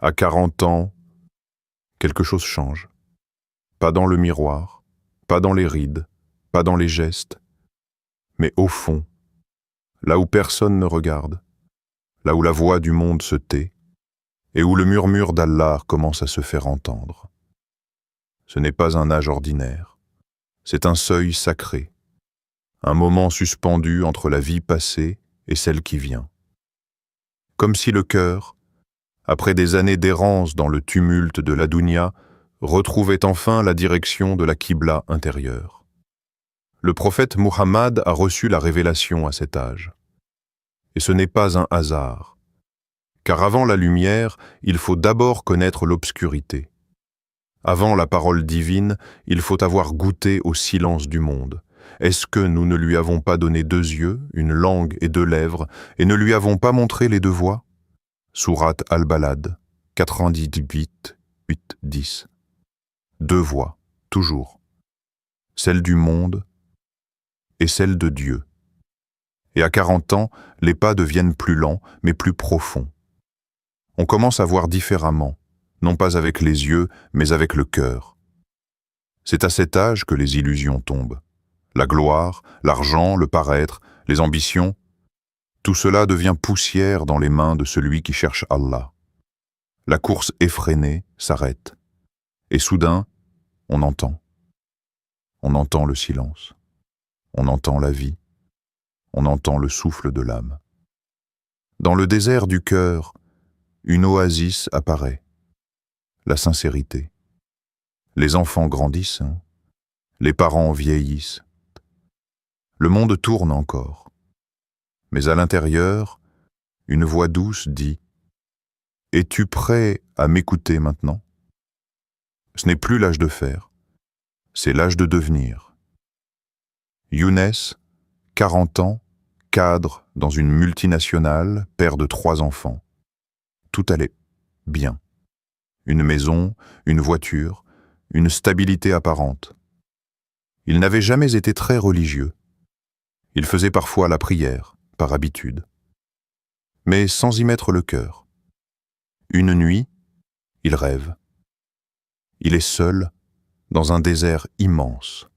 À 40 ans, quelque chose change. Pas dans le miroir, pas dans les rides, pas dans les gestes, mais au fond, là où personne ne regarde, là où la voix du monde se tait, et où le murmure d'Allah commence à se faire entendre. Ce n'est pas un âge ordinaire, c'est un seuil sacré, un moment suspendu entre la vie passée et celle qui vient. Comme si le cœur, après des années d'errance dans le tumulte de la dunya, retrouvait enfin la direction de la Qibla intérieure. Le prophète Muhammad a reçu la révélation à cet âge. Et ce n'est pas un hasard, car avant la lumière, il faut d'abord connaître l'obscurité. Avant la parole divine, il faut avoir goûté au silence du monde. Est-ce que nous ne lui avons pas donné 2 yeux, une langue et 2 lèvres, et ne lui avons pas montré les 2 voies? Sourate Al-Balad, 98, 8, 10. 2 voies, toujours. Celle du monde et celle de Dieu. Et à 40 ans, les pas deviennent plus lents, mais plus profonds. On commence à voir différemment, non pas avec les yeux, mais avec le cœur. C'est à cet âge que les illusions tombent. La gloire, l'argent, le paraître, les ambitions, tout cela devient poussière dans les mains de celui qui cherche Allah. La course effrénée s'arrête. Et soudain, on entend. On entend le silence. On entend la vie. On entend le souffle de l'âme. Dans le désert du cœur, une oasis apparaît. La sincérité. Les enfants grandissent, les parents vieillissent. Le monde tourne encore. Mais à l'intérieur, une voix douce dit « Es-tu prêt à m'écouter maintenant ?» Ce n'est plus l'âge de faire, c'est l'âge de devenir. Younes, 40 ans, cadre dans une multinationale, père de 3 enfants. Tout allait bien. Une maison, une voiture, une stabilité apparente. Il n'avait jamais été très religieux. Il faisait parfois la prière, par habitude. Mais sans y mettre le cœur. Une nuit, il rêve. Il est seul, dans un désert immense.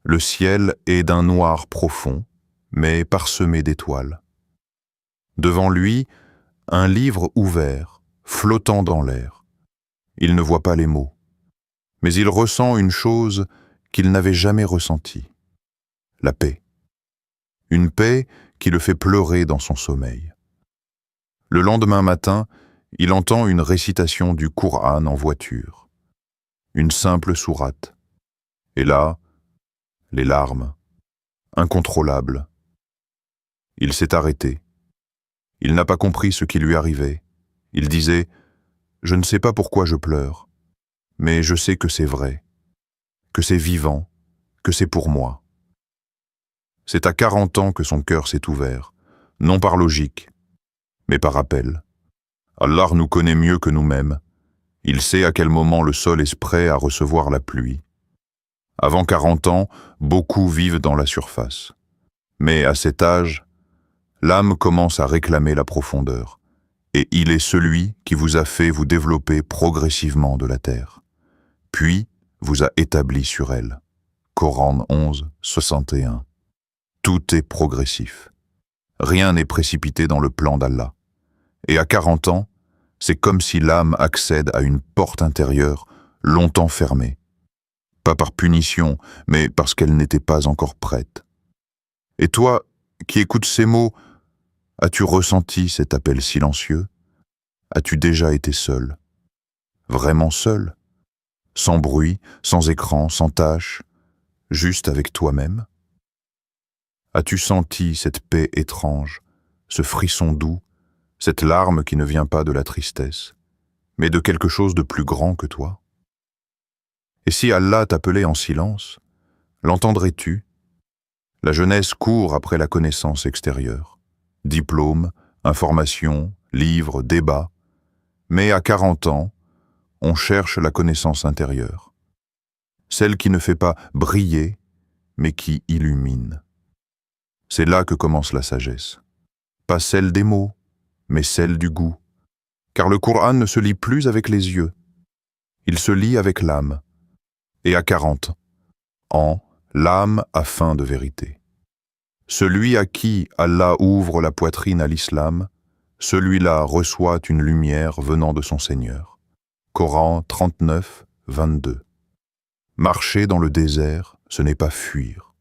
Le ciel est d'un noir profond, mais parsemé d'étoiles. Devant lui, un livre ouvert, flottant dans l'air. Il ne voit pas les mots, mais il ressent une chose qu'il n'avait jamais ressentie. La paix. Une paix qui le fait pleurer dans son sommeil. Le lendemain matin, il entend une récitation du Coran en voiture. Une simple sourate. Et là, les larmes, incontrôlables. Il s'est arrêté. Il n'a pas compris ce qui lui arrivait. Il disait « Je ne sais pas pourquoi je pleure, mais je sais que c'est vrai, que c'est vivant, que c'est pour moi. » C'est à 40 ans que son cœur s'est ouvert, non par logique, mais par appel. Allah nous connaît mieux que nous-mêmes. Il sait à quel moment le sol est prêt à recevoir la pluie. Avant 40 ans, beaucoup vivent dans la surface. Mais à cet âge, l'âme commence à réclamer la profondeur. Et il est celui qui vous a fait vous développer progressivement de la terre. Puis vous a établi sur elle. Coran 11, 61. Tout est progressif. Rien n'est précipité dans le plan d'Allah. Et à 40 ans, c'est comme si l'âme accède à une porte intérieure longtemps fermée. Pas par punition, mais parce qu'elle n'était pas encore prête. Et toi, qui écoutes ces mots, as-tu ressenti cet appel silencieux? As-tu déjà été seul? Vraiment seul? Sans bruit, sans écran, sans tâche, juste avec toi-même? As-tu senti cette paix étrange, ce frisson doux, cette larme qui ne vient pas de la tristesse, mais de quelque chose de plus grand que toi? Et si Allah t'appelait en silence, l'entendrais-tu? La jeunesse court après la connaissance extérieure. Diplôme, information, livres, débats. Mais à 40 ans, on cherche la connaissance intérieure. Celle qui ne fait pas briller, mais qui illumine. C'est là que commence la sagesse. Pas celle des mots, mais celle du goût. car le Coran ne se lit plus avec les yeux, il se lit avec l'âme. Et à 40 ans, l'âme a faim de vérité. Celui à qui Allah ouvre la poitrine à l'islam, celui-là reçoit une lumière venant de son Seigneur. Coran 39, 22. Marcher dans le désert, ce n'est pas fuir.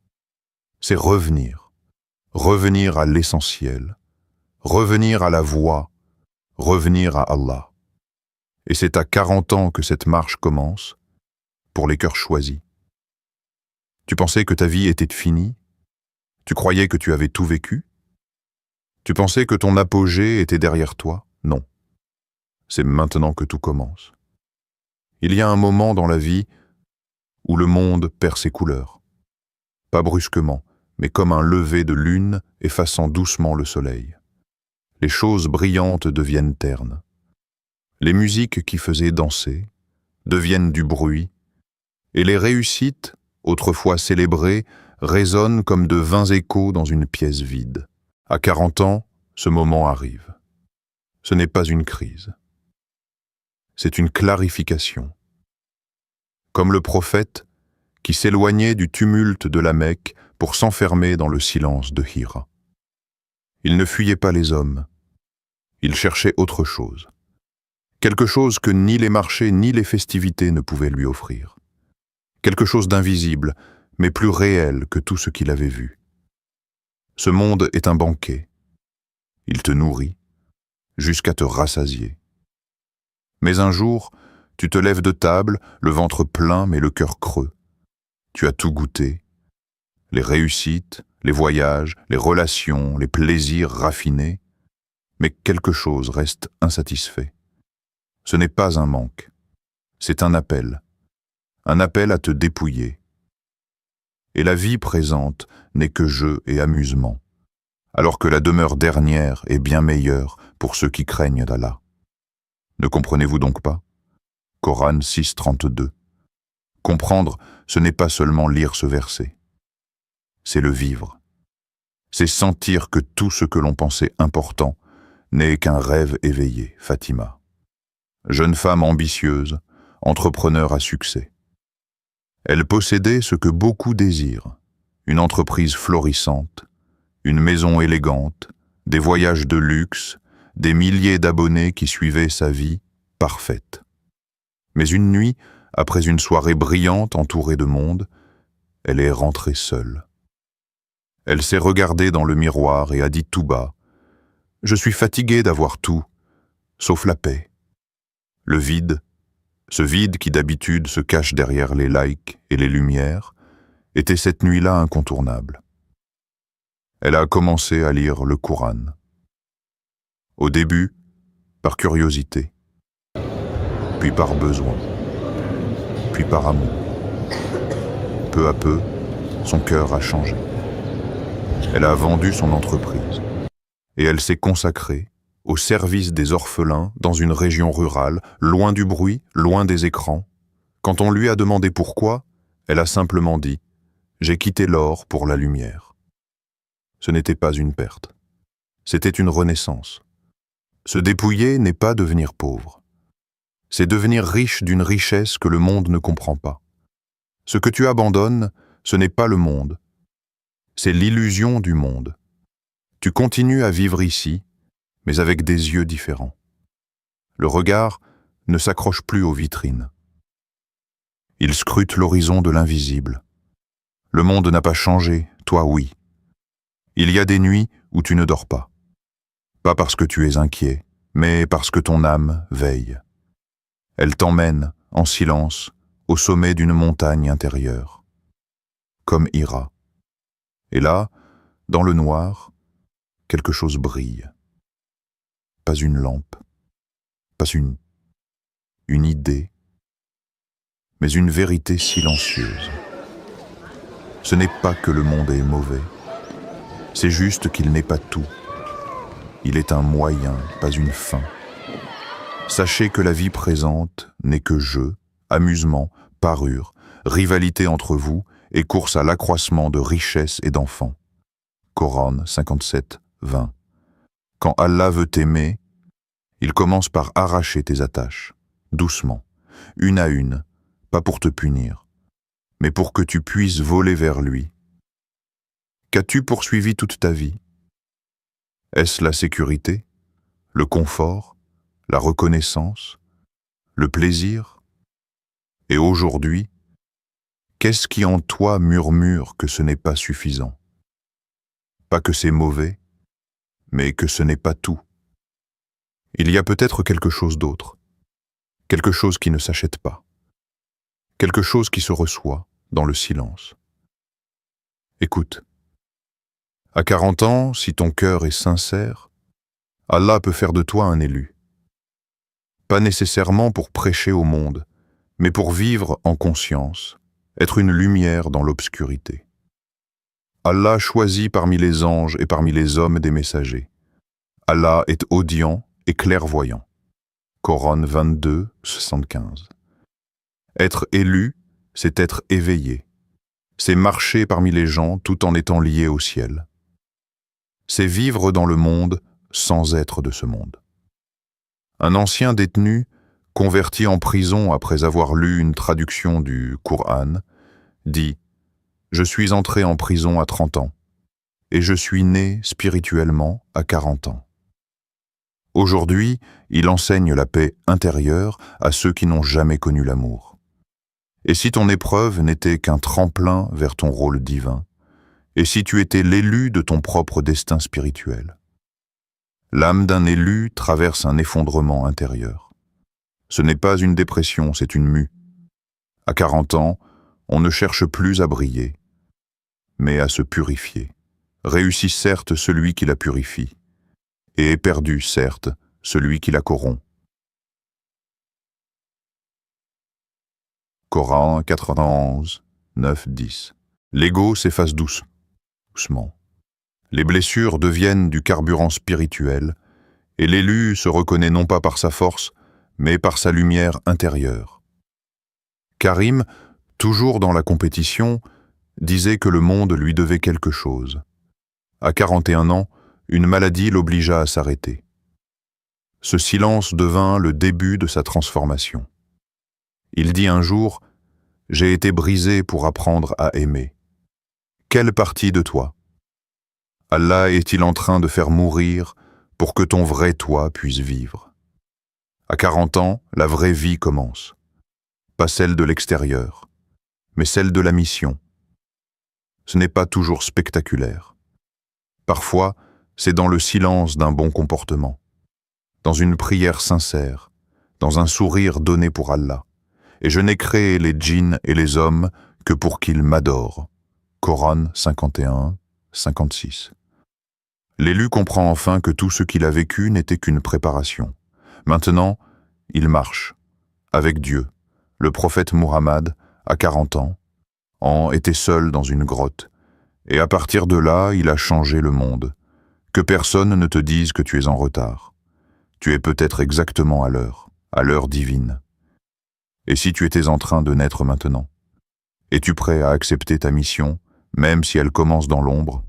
C'est revenir. Revenir à l'essentiel. Revenir à la voie. Revenir à Allah. Et c'est à 40 ans que cette marche commence, pour les cœurs choisis. Tu pensais que ta vie était finie? Tu croyais que tu avais tout vécu? Tu pensais que ton apogée était derrière toi? Non. C'est maintenant que tout commence. Il y a un moment dans la vie où le monde perd ses couleurs. Pas brusquement, mais comme un lever de lune effaçant doucement le soleil. Les choses brillantes deviennent ternes. Les musiques qui faisaient danser deviennent du bruit, et les réussites, autrefois célébrées, résonnent comme de vains échos dans une pièce vide. À 40 ans, ce moment arrive. Ce n'est pas une crise. C'est une clarification. Comme le prophète qui s'éloignait du tumulte de la Mecque pour s'enfermer dans le silence de Hira. Il ne fuyait pas les hommes. Il cherchait autre chose. Quelque chose que ni les marchés ni les festivités ne pouvaient lui offrir. Quelque chose d'invisible, mais plus réel que tout ce qu'il avait vu. Ce monde est un banquet. Il te nourrit, jusqu'à te rassasier. Mais un jour, tu te lèves de table, le ventre plein mais le cœur creux. Tu as tout goûté. Les réussites, les voyages, les relations, les plaisirs raffinés. Mais quelque chose reste insatisfait. Ce n'est pas un manque. C'est un appel. Un appel à te dépouiller. Et la vie présente n'est que jeu et amusement, alors que la demeure dernière est bien meilleure pour ceux qui craignent d'Allah. Ne comprenez-vous donc pas? Coran 6, 32. Comprendre, ce n'est pas seulement lire ce verset. C'est le vivre. C'est sentir que tout ce que l'on pensait important n'est qu'un rêve éveillé, Fatima. Jeune femme ambitieuse, entrepreneur à succès. Elle possédait ce que beaucoup désirent, une entreprise florissante, une maison élégante, des voyages de luxe, des milliers d'abonnés qui suivaient sa vie parfaite. Mais une nuit, après une soirée brillante entourée de monde, elle est rentrée seule. Elle s'est regardée dans le miroir et a dit tout bas « Je suis fatiguée d'avoir tout, sauf la paix. » Le vide, ce vide qui d'habitude se cache derrière les likes et les lumières, était cette nuit-là incontournable. Elle a commencé à lire le Coran. Au début, par curiosité, puis par besoin, puis par amour. Peu à peu, son cœur a changé. Elle a vendu son entreprise et elle s'est consacrée au service des orphelins dans une région rurale, loin du bruit, loin des écrans. Quand on lui a demandé pourquoi, elle a simplement dit « J'ai quitté l'or pour la lumière ». Ce n'était pas une perte. C'était une renaissance. Se dépouiller n'est pas devenir pauvre. C'est devenir riche d'une richesse que le monde ne comprend pas. Ce que tu abandonnes, ce n'est pas le monde. C'est l'illusion du monde. Tu continues à vivre ici, mais avec des yeux différents. Le regard ne s'accroche plus aux vitrines. Il scrute l'horizon de l'invisible. Le monde n'a pas changé, toi oui. Il y a des nuits où tu ne dors pas. Pas parce que tu es inquiet, mais parce que ton âme veille. Elle t'emmène, en silence, au sommet d'une montagne intérieure. Comme Hira. Et là, dans le noir, quelque chose brille. Pas une lampe, pas une idée, mais une vérité silencieuse. Ce n'est pas que le monde est mauvais, c'est juste qu'il n'est pas tout. Il est un moyen, pas une fin. Sachez que la vie présente n'est que jeu, amusement, parure, rivalité entre vous et course à l'accroissement de richesses et d'enfants. Coran 57, 20. Quand Allah veut t'aimer, Il commence par arracher tes attaches, doucement, une à une, pas pour te punir, mais pour que tu puisses voler vers lui. Qu'as-tu poursuivi toute ta vie? Est-ce la sécurité, le confort, la reconnaissance, le plaisir? Et aujourd'hui, qu'est-ce qui en toi murmure que ce n'est pas suffisant? Pas que c'est mauvais, mais que ce n'est pas tout. Il y a peut-être quelque chose d'autre, quelque chose qui ne s'achète pas, quelque chose qui se reçoit dans le silence. Écoute, à 40 ans, si ton cœur est sincère, Allah peut faire de toi un élu. Pas nécessairement pour prêcher au monde, mais pour vivre en conscience, être une lumière dans l'obscurité. Allah choisit parmi les anges et parmi les hommes des messagers. Allah est audient et clairvoyant. Coran 22, 75. Être élu, c'est être éveillé. C'est marcher parmi les gens tout en étant lié au ciel. C'est vivre dans le monde sans être de ce monde. Un ancien détenu, converti en prison après avoir lu une traduction du Coran, dit « Je suis entré en prison à 30 ans et je suis né spirituellement à 40 ans. » Aujourd'hui, il enseigne la paix intérieure à ceux qui n'ont jamais connu l'amour. Et si ton épreuve n'était qu'un tremplin vers ton rôle divin, et si tu étais l'élu de ton propre destin spirituel? L'âme d'un élu traverse un effondrement intérieur. Ce n'est pas une dépression, c'est une mue. À 40 ans, on ne cherche plus à briller, mais à se purifier. Réussit certes celui qui la purifie, et est perdu certes celui qui la corrompt. Coran 91, 9, 10. L'ego s'efface doucement. Les blessures deviennent du carburant spirituel, et l'élu se reconnaît non pas par sa force, mais par sa lumière intérieure. Karim, toujours dans la compétition, disait que le monde lui devait quelque chose. À 41 ans, une maladie l'obligea à s'arrêter. Ce silence devint le début de sa transformation. Il dit un jour « J'ai été brisé pour apprendre à aimer. Quelle partie de toi? Allah est-il en train de faire mourir pour que ton vrai toi puisse vivre? » À 40 ans, la vraie vie commence. Pas celle de l'extérieur, mais celle de la mission. Ce n'est pas toujours spectaculaire. Parfois, c'est dans le silence d'un bon comportement, dans une prière sincère, dans un sourire donné pour Allah. Et je n'ai créé les djinns et les hommes que pour qu'ils m'adorent. Coran 51, 56. L'élu comprend enfin que tout ce qu'il a vécu n'était qu'une préparation. Maintenant, il marche, avec Dieu. Le prophète Muhammad, à 40 ans, était seul dans une grotte. Et à partir de là, il a changé le monde. Que personne ne te dise que tu es en retard. Tu es peut-être exactement à l'heure divine. Et si tu étais en train de naître maintenant? Es-tu prêt à accepter ta mission, même si elle commence dans l'ombre?